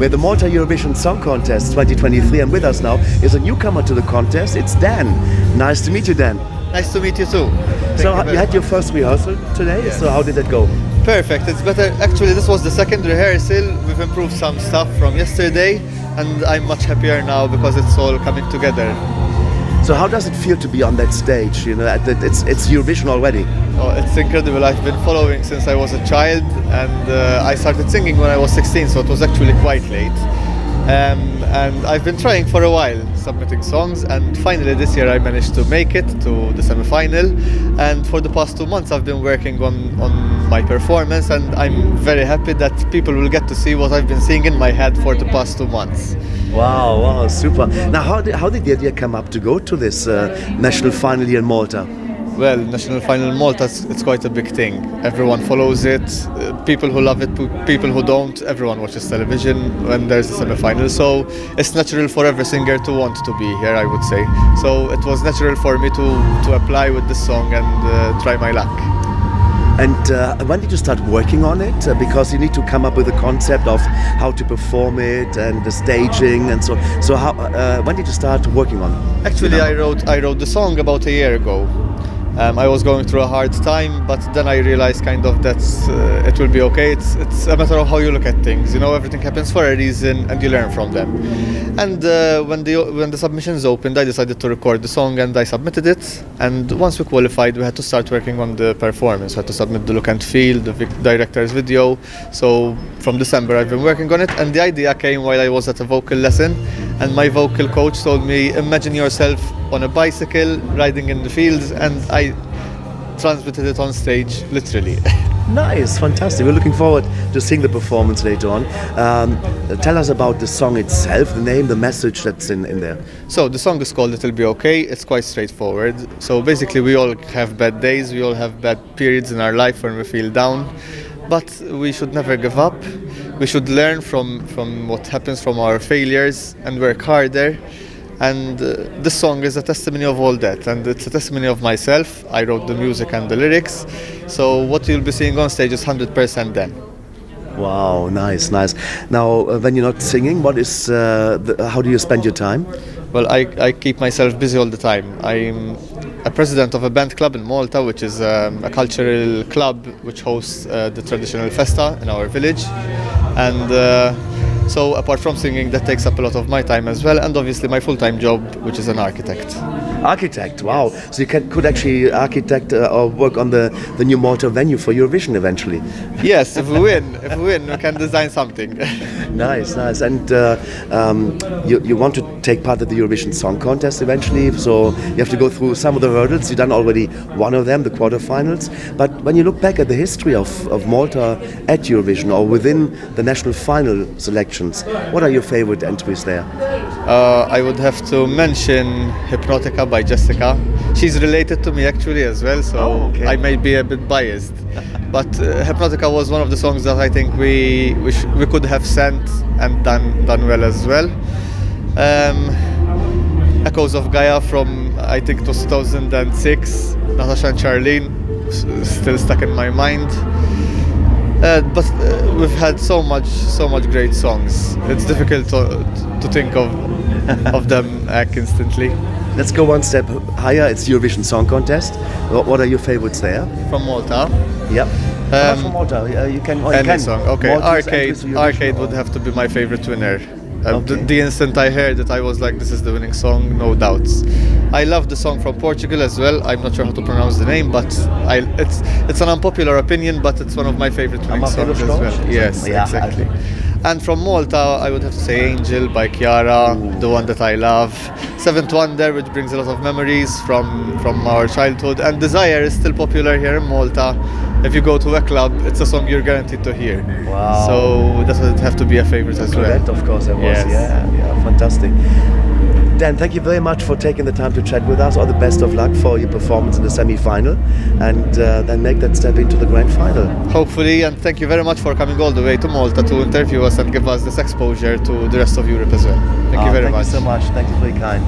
We're the Malta Eurovision Song Contest 2023, and with us now is a newcomer to the contest. It's Dan. Nice to meet you, Dan. Nice to meet you too. So you had your first rehearsal today, Yes. So how did it go? Perfect, it's better. Actually, this was the second rehearsal. We've improved some stuff from yesterday, and I'm much happier now because it's all coming together. So how does it feel to be on that stage? You know, it's Eurovision already. Oh, it's incredible. I've been following since I was a child, and I started singing when I was 16, so it was actually quite late. And I've been trying for a while, submitting songs, and finally this year I managed to make it to the semi-final. And for the past 2 months I've been working on my performance, and I'm very happy that people will get to see what I've been seeing in my head for the past 2 months. Wow, super. Now, how did the idea come up to go to this national final here in Malta? Well, national final in Malta, it's quite a big thing. Everyone follows it, people who love it, people who don't, everyone watches television when there's a semi-final. So it's natural for every singer to want to be here, I would say. So it was natural for me to apply with this song and try my luck. And when did you start working on it? Because you need to come up with a concept of how to perform it and the staging and so. So when did you start working on it? Actually, I wrote the song about a year ago. I was going through a hard time, but then I realized kind of that it will be okay. It's a matter of how you look at things. You know, everything happens for a reason, and you learn from them. And when the submissions opened, I decided to record the song, and I submitted it. And once we qualified, we had to start working on the performance. We had to submit the look and feel, the director's video. So from December, I've been working on it, and the idea came while I was at a vocal lesson, and my vocal coach told me, imagine yourself on a bicycle riding in the fields, and I transmitted it on stage literally. Nice, fantastic. We're looking forward to seeing the performance later on. Tell us about the song itself, the name, the message that's in there. So the song is called It'll Be Okay. It's quite straightforward. So basically we all have bad days, we all have bad periods in our life when we feel down, but we should never give up. We should learn from what happens, from our failures, and work harder. And this song is a testimony of all that, and it's a testimony of myself. I wrote the music and the lyrics, so what you'll be seeing on stage is 100% them. Wow, nice. Now, when you're not singing, how do you spend your time? Well, I keep myself busy all the time. I'm a president of a band club in Malta, which is a cultural club which hosts the traditional festa in our village, and so apart from singing, that takes up a lot of my time as well, and obviously my full-time job, which is an architect. Architect, wow. So you could actually architect or work on the new Malta venue for Eurovision eventually. Yes, if we win, we can design something. Nice. And you want to take part in the Eurovision Song Contest eventually, so you have to go through some of the hurdles. You've done already one of them, the quarterfinals. But when you look back at the history of Malta at Eurovision or within the national final selections, what are your favorite entries there? I would have to mention Hypnotica by Jessica. She's related to me actually as well, so okay. I may be a bit biased. But Hypnotica was one of the songs that I think we could have sent and done well as well. Echoes of Gaia from, I think it was 2006, Natasha and Charlene, still stuck in my mind. But we've had so much great songs. It's difficult to think of them instantly. Let's go one step higher. It's Eurovision Song Contest. What are your favorites there? From Malta. Yep. Not from Malta. You can. Any song. Okay. Malta's Arcade would have to be my favorite winner. Okay. The instant I heard it, I was like, this is the winning song, no doubts. I love the song from Portugal as well. I'm not sure how to pronounce the name, but it's an unpopular opinion, but it's one of my favorite winning songs as well. Yes, yeah, exactly. And from Malta, I would have to say Angel by Chiara, the one that I love. Seventh Wonder, which brings a lot of memories from our childhood. And Desire is still popular here in Malta. If you go to a club, it's a song you're guaranteed to hear. Wow. So that would have to be a favorite as well. Correct, of course, it was. Yes. Yeah, fantastic. Dan, thank you very much for taking the time to chat with us. All the best of luck for your performance in the semi-final, and then make that step into the grand final. Hopefully, and thank you very much for coming all the way to Malta to interview us and give us this exposure to the rest of Europe as well. Thank you very much. Thank you so much. Thank you for your kind.